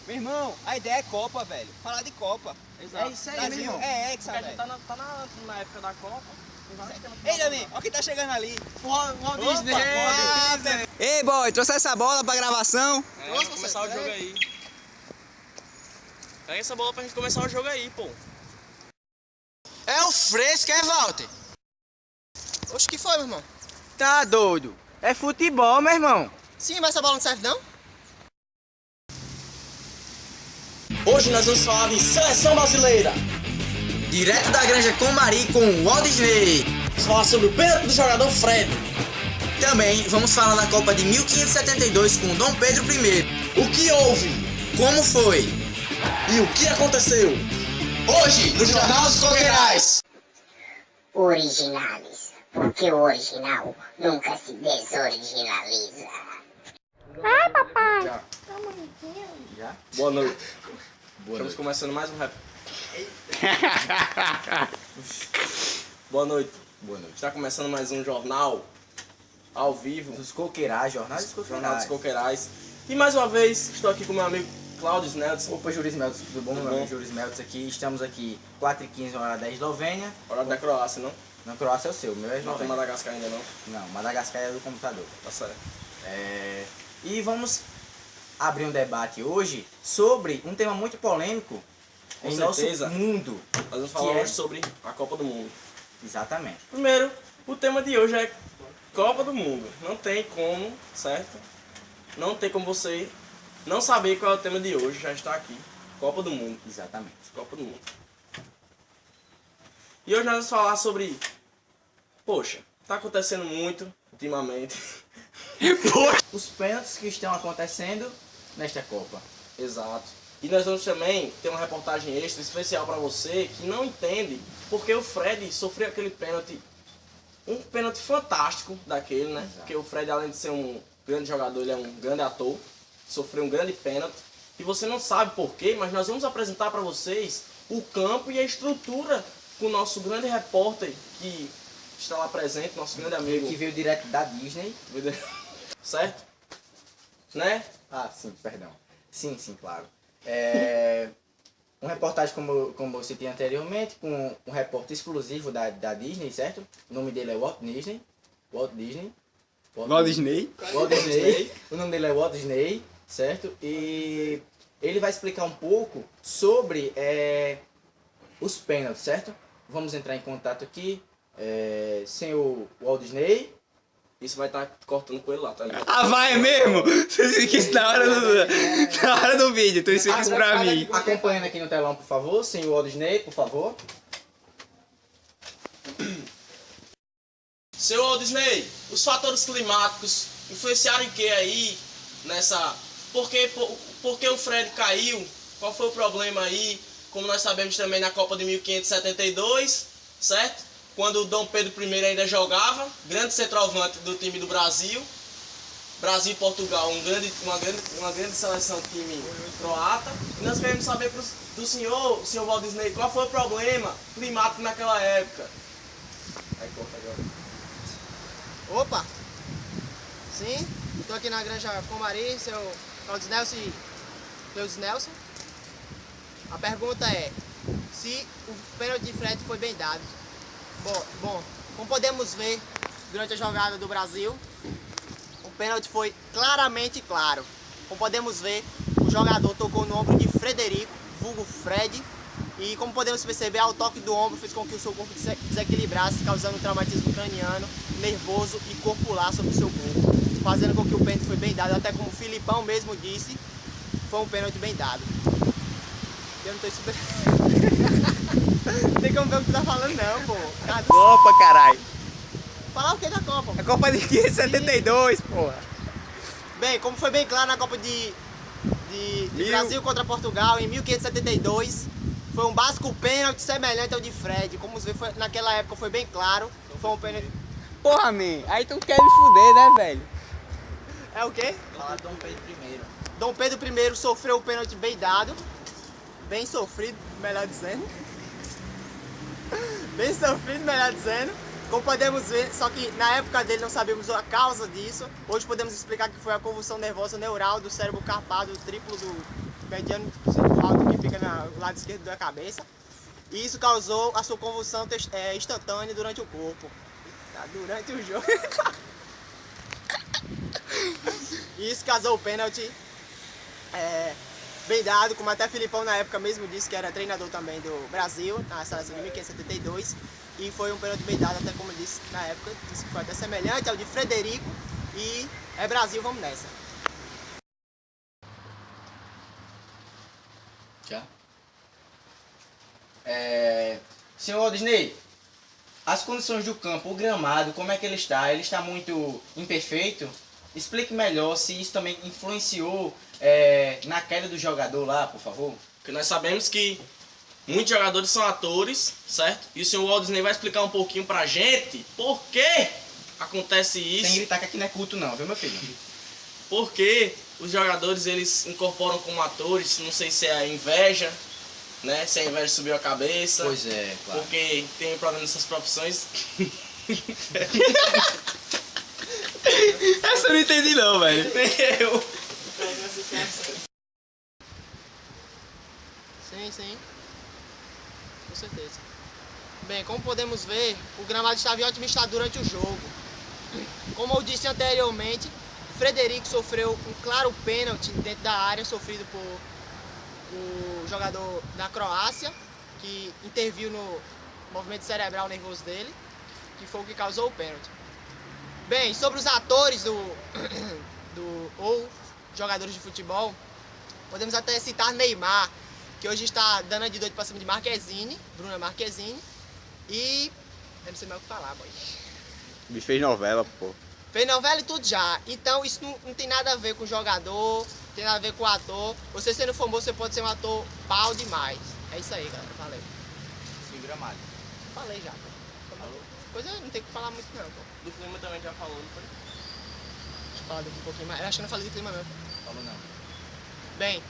Meu irmão, a ideia é Copa, velho. Falar de Copa. Exato. É isso aí, Brasil meu irmão. é hexa, Porque a gente velho. tá na época da Copa. Tem vários temas que Ei, nós Davi, vamos olha quem tá chegando ali. Walt Disney. Ah, velho. Ei, boy, trouxe essa bola pra gravação? falar. Vamos começar o jogo aí. Pega essa bola pra gente começar o jogo aí, pô. É o fresco, é, Walter? Oxe, que foi, meu irmão? Tá doido. É futebol, meu irmão. Sim, mas essa bola não serve não? Hoje nós vamos falar de seleção brasileira. Direto da Granja Comari com o Walt Disney. Vamos falar sobre o pênalti do jogador Fred. Também vamos falar da Copa de 1572 com Dom Pedro I. O que houve Como foi? e o que aconteceu? Hoje, no Jornal dos Coqueirais. Originais, porque o original nunca se desoriginaliza. Boa noite. Estamos começando mais um rap. Boa noite. Boa noite. Está começando mais um jornal ao vivo. Dos Coqueirais, Jornal dos Jornal dos Coqueirais. Coqueirais. E mais uma vez estou aqui com meu amigo Cláudio Snelson. Opa, Juris Meltz, tudo bom? Tudo Meu bom? amigo Juris Meltz aqui. Estamos aqui 4h15, hora da Eslovênia. Horário da Croácia, não? Na Croácia é o seu, o meu é Não tem Eslovênia. Madagascar ainda não. Não, Madagascar é do computador. Tá certo. E vamos abrir um debate hoje sobre um tema muito polêmico Com em certeza. nosso mundo. Nós vamos falar Que é? hoje sobre a Copa do Mundo. Exatamente. Primeiro, o tema de hoje é Copa do Mundo. Não tem como, certo? Não tem como você não saber qual é o tema de hoje, já está aqui. Copa do Mundo. Exatamente. Copa do Mundo. E hoje nós vamos falar sobre... Poxa, tá acontecendo muito ultimamente. Os pênaltis que estão acontecendo nesta Copa. Exato. E nós vamos também ter uma reportagem extra especial para você que não entende porque o Fred sofreu aquele pênalti. Um pênalti fantástico daquele, né? Exato. Porque o Fred, além de ser um grande jogador, ele é um grande ator. Sofreu um grande pênalti. E você não sabe porquê, mas nós vamos apresentar para vocês o campo e a estrutura com o nosso grande repórter que está lá presente, nosso grande amigo. Que veio direto da Disney. Certo? Né? Ah, sim, perdão. Sim, claro. Uma reportagem como eu citei anteriormente, com um repórter exclusivo da Disney, certo? O nome dele é Walt Disney. Walt Disney? Walt Disney. O nome dele é Walt Disney, certo? E ele vai explicar um pouco sobre os pênaltis, certo? Vamos entrar em contato aqui. Sem o Walt Disney. Isso vai estar cortando com ele lá, tá ligado? Ah, vai mesmo? Tu explica isso na hora do vídeo, tu explica isso pra mim. Acompanhando aqui no telão, por favor. Sem o Walt Disney, por favor. Seu Walt Disney, os fatores climáticos influenciaram em que aí nessa... Por que o Fred caiu? Qual foi o problema aí? Como nós sabemos também na Copa de 1572, certo? Quando o Dom Pedro I ainda jogava, grande centroavante do time do Brasil. Brasil e Portugal, uma grande seleção de time croata. E nós queremos saber do senhor Walt Disney, qual foi o problema climático naquela época? Aí corta agora. Opa! Sim, estou aqui na Granja Comari, seu Cláudio Nelson e Cláudio Nelson. A pergunta é, se o pênalti de Fred foi bem dado. Bom, como podemos ver durante a jogada do Brasil, o pênalti foi claramente claro. Como podemos ver, o jogador tocou no ombro de Frederico, vulgo Fred, e como podemos perceber, ao toque do ombro fez com que o seu corpo desequilibrasse, causando traumatismo craniano, nervoso e corpular sobre o seu corpo, fazendo com que o pênalti foi bem dado, até como o Filipão mesmo disse, foi um pênalti bem dado. Eu não tô super... Não tem como ver o que tu tá falando não, pô. Copa, caralho. Falar o que da Copa? A Copa de 1572, porra. Bem, como foi bem claro na Copa de Brasil contra Portugal em 1572, foi um básico pênalti semelhante ao de Fred. Como você vê, naquela época foi bem claro, foi um pênalti... Porra, man, aí tu quer me fuder, né, velho? É o quê? Fala Dom Pedro I. Dom Pedro I sofreu o pênalti bem dado, bem sofrido, melhor dizendo. Bem sofrido, melhor dizendo. Como podemos ver, só que na época dele não sabíamos a causa disso. Hoje podemos explicar que foi a convulsão nervosa neural do cérebro carpado triplo do mediano alto que fica no lado esquerdo da cabeça. E isso causou a sua convulsão instantânea durante o corpo. Durante o jogo. E isso causou o pênalti bem dado, como até Filipão na época mesmo disse, que era treinador também do Brasil, na seleção de 1572. E foi um pênalti bem dado, até como ele disse na época, disse que foi até semelhante ao de Frederico. E é Brasil, vamos nessa. Já? Senhor Disney, as condições do campo, o gramado, como é que ele está? Ele está muito imperfeito? Explique melhor se isso também influenciou na queda do jogador lá, por favor. Porque nós sabemos que muitos jogadores são atores, certo? E o senhor Walt Disney vai explicar um pouquinho pra gente por que acontece isso. Sem gritar que aqui não é culto não, viu meu filho? Por que os jogadores eles incorporam como atores, não sei se é a inveja, né? Se a inveja subiu a cabeça. Pois é, claro. Porque tem problema nessas profissões. Essa eu não entendi não, velho. Eu. Sim. Com certeza. Bem, como podemos ver, o gramado estava em ótimo estado durante o jogo. Como eu disse anteriormente, Frederico sofreu um claro pênalti dentro da área, sofrido por o jogador da Croácia, que interviu no movimento cerebral nervoso dele, que foi o que causou o pênalti. Bem, sobre os atores ou jogadores de futebol, podemos até citar Neymar, que hoje está dando de doido para cima de Marquezine, Bruna Marquezine, e eu não sei mais o que falar, boy. Me fez novela, pô. Fez novela e tudo já. Então isso não tem nada a ver com o jogador, não tem nada a ver com o ator. Você sendo famoso, você pode ser um ator pau demais. É isso aí, galera. Valeu. Sim, gramado. Falei já. Falou? Coisa não tem que falar muito não, pô. Do clima também já falou, não foi? Deixa eu falar daqui um pouquinho mais. Eu acho que eu não falei do clima não. Falou não. Bem,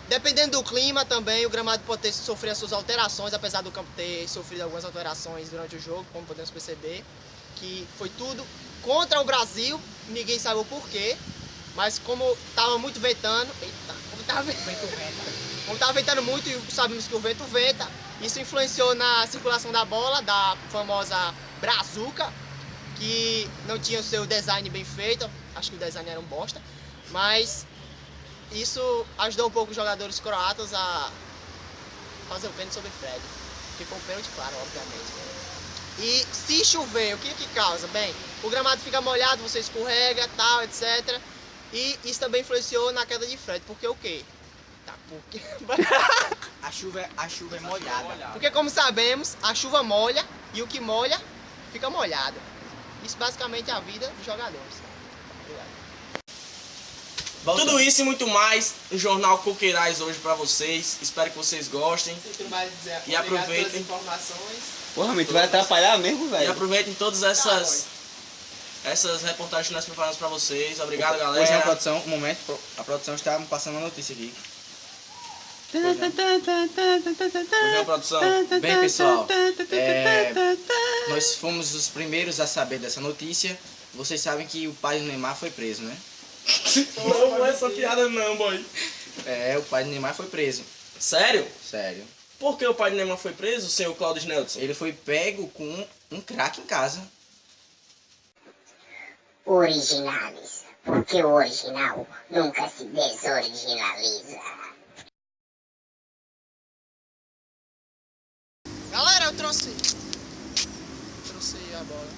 dependendo do clima também, o gramado pode ter sofrido as suas alterações, apesar do campo ter sofrido algumas alterações durante o jogo, como podemos perceber, que foi tudo contra o Brasil, ninguém sabe o porquê, mas como estava muito ventando, como estava ventando muito e sabemos que o vento venta, isso influenciou na circulação da bola, da famosa brazuca, que não tinha o seu design bem feito, acho que o design era um bosta, mas isso ajudou um pouco os jogadores croatas a fazer o pênalti sobre Fred, que foi um pênalti claro, obviamente. E se chover, o que causa? Bem, o gramado fica molhado, você escorrega, tal, etc. E isso também influenciou na queda de Fred, porque o quê? Tá, porque... A chuva é molhada. Porque como sabemos, a chuva molha e o que molha fica molhado. Isso basicamente é a vida dos jogadores. Obrigado. Tudo isso e muito mais no Jornal Coqueirais hoje pra vocês. Espero que vocês gostem. E aproveitem. Informações. Porra, mas tu vai atrapalhar mesmo, E velho. aproveitem todas essas reportagens que nós preparamos pra vocês. Obrigado, galera. Hoje na produção, um momento, a produção está passando uma notícia aqui. Hoje na produção. Bem, pessoal, nós fomos os primeiros a saber dessa notícia. Vocês sabem que o pai do Neymar foi preso, né? Não é essa piada não, boy. O pai do Neymar foi preso. Sério? Sério. Por que o pai do Neymar foi preso, o senhor Cláudio Nelson? Ele foi pego com um crack em casa. Originais, porque o original nunca se desoriginaliza. Galera, eu trouxe a bola.